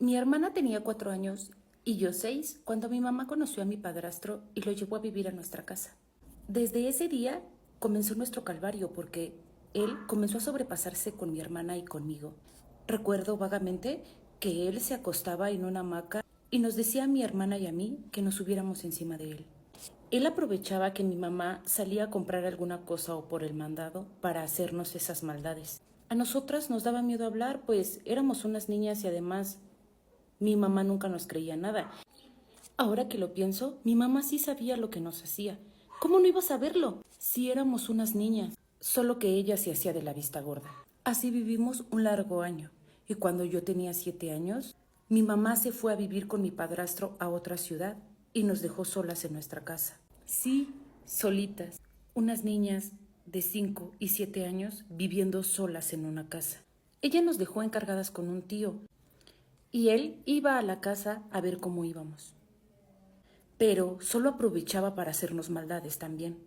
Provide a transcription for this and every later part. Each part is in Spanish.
Mi hermana tenía 4 años y yo 6 cuando mi mamá conoció a mi padrastro y lo llevó a vivir a nuestra casa. Desde ese día comenzó nuestro calvario porque él comenzó a sobrepasarse con mi hermana y conmigo. Recuerdo vagamente que él se acostaba en una hamaca y nos decía a mi hermana y a mí que nos subiéramos encima de él. Él aprovechaba que mi mamá salía a comprar alguna cosa o por el mandado para hacernos esas maldades. A nosotras nos daba miedo hablar, pues éramos unas niñas y además mi mamá nunca nos creía nada. Ahora que lo pienso, mi mamá sí sabía lo que nos hacía. ¿Cómo no iba a saberlo? Si éramos unas niñas, solo que ella se hacía de la vista gorda. Así vivimos un largo año, y cuando yo tenía 7 años, mi mamá se fue a vivir con mi padrastro a otra ciudad y nos dejó solas en nuestra casa. Sí, solitas, unas niñas de 5 y 7 años viviendo solas en una casa. Ella nos dejó encargadas con un tío y él iba a la casa a ver cómo íbamos. Pero solo aprovechaba para hacernos maldades también.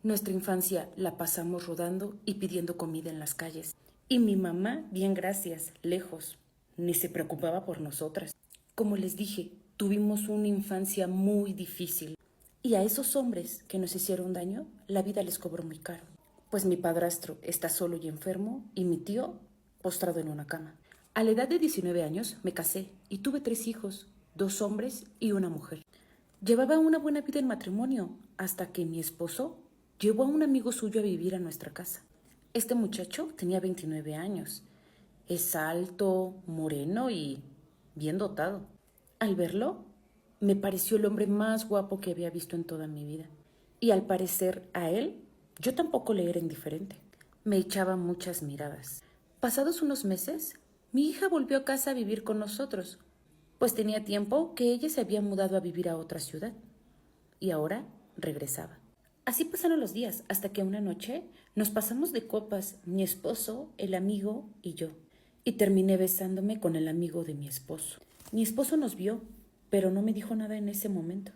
Nuestra infancia la pasamos rodando y pidiendo comida en las calles. Y mi mamá, bien gracias, lejos, ni se preocupaba por nosotras. Como les dije, tuvimos una infancia muy difícil. Y a esos hombres que nos hicieron daño, la vida les cobró muy caro. Pues mi padrastro está solo y enfermo y mi tío postrado en una cama. A la edad de 19 años me casé y tuve 3 hijos, 2 hombres y una mujer. Llevaba una buena vida en matrimonio hasta que mi esposo llevó a un amigo suyo a vivir a nuestra casa. Este muchacho tenía 29 años. Es alto, moreno y bien dotado. Al verlo, me pareció el hombre más guapo que había visto en toda mi vida. Y al parecer a él, yo tampoco le era indiferente. Me echaba muchas miradas. Pasados unos meses, mi hija volvió a casa a vivir con nosotros, pues tenía tiempo que ella se había mudado a vivir a otra ciudad y ahora regresaba. Así pasaron los días hasta que una noche nos pasamos de copas, mi esposo, el amigo y yo, y terminé besándome con el amigo de mi esposo. Mi esposo nos vio, pero no me dijo nada en ese momento.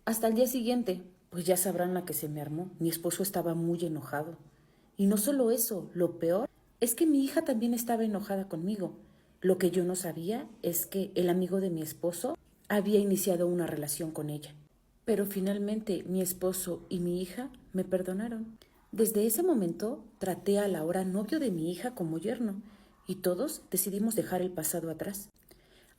Hasta el día siguiente, pues ya sabrán la que se me armó. Mi esposo estaba muy enojado. Y no solo eso, lo peor es que mi hija también estaba enojada conmigo. Lo que yo no sabía es que el amigo de mi esposo había iniciado una relación con ella. Pero finalmente mi esposo y mi hija me perdonaron. Desde ese momento traté al ahora novio de mi hija como yerno y todos decidimos dejar el pasado atrás.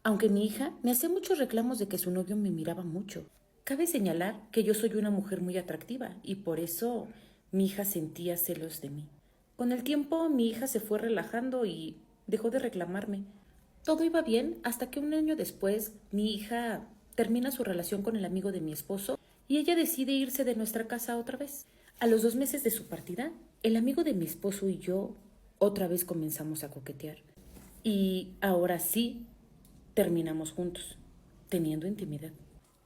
Aunque mi hija me hacía muchos reclamos de que su novio me miraba mucho. Cabe señalar que yo soy una mujer muy atractiva y por eso mi hija sentía celos de mí. Con el tiempo mi hija se fue relajando y dejó de reclamarme. Todo iba bien hasta que un año después mi hija termina su relación con el amigo de mi esposo y ella decide irse de nuestra casa otra vez. A los 2 meses de su partida, el amigo de mi esposo y yo otra vez comenzamos a coquetear. Y ahora sí, terminamos juntos, teniendo intimidad.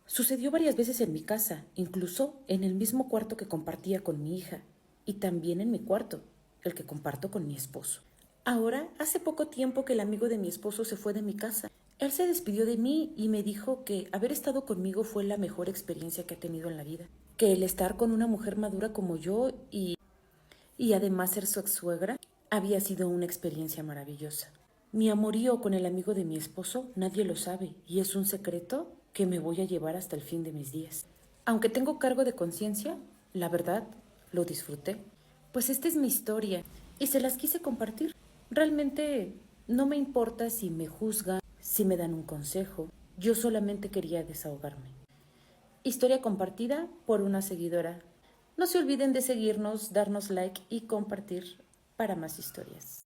Sucedió varias veces en mi casa, incluso en el mismo cuarto que compartía con mi hija, y también en mi cuarto, el que comparto con mi esposo. Ahora, hace poco tiempo que el amigo de mi esposo se fue de mi casa. Él se despidió de mí y me dijo que haber estado conmigo fue la mejor experiencia que ha tenido en la vida. Que el estar con una mujer madura como yo y además ser su ex-suegra había sido una experiencia maravillosa. Mi amorío con el amigo de mi esposo nadie lo sabe y es un secreto que me voy a llevar hasta el fin de mis días. Aunque tengo cargo de conciencia, la verdad, lo disfruté. Pues esta es mi historia y se las quise compartir. Realmente no me importa si me juzgan, si me dan un consejo. Yo solamente quería desahogarme. Historia compartida por una seguidora. No se olviden de seguirnos, darnos like y compartir para más historias.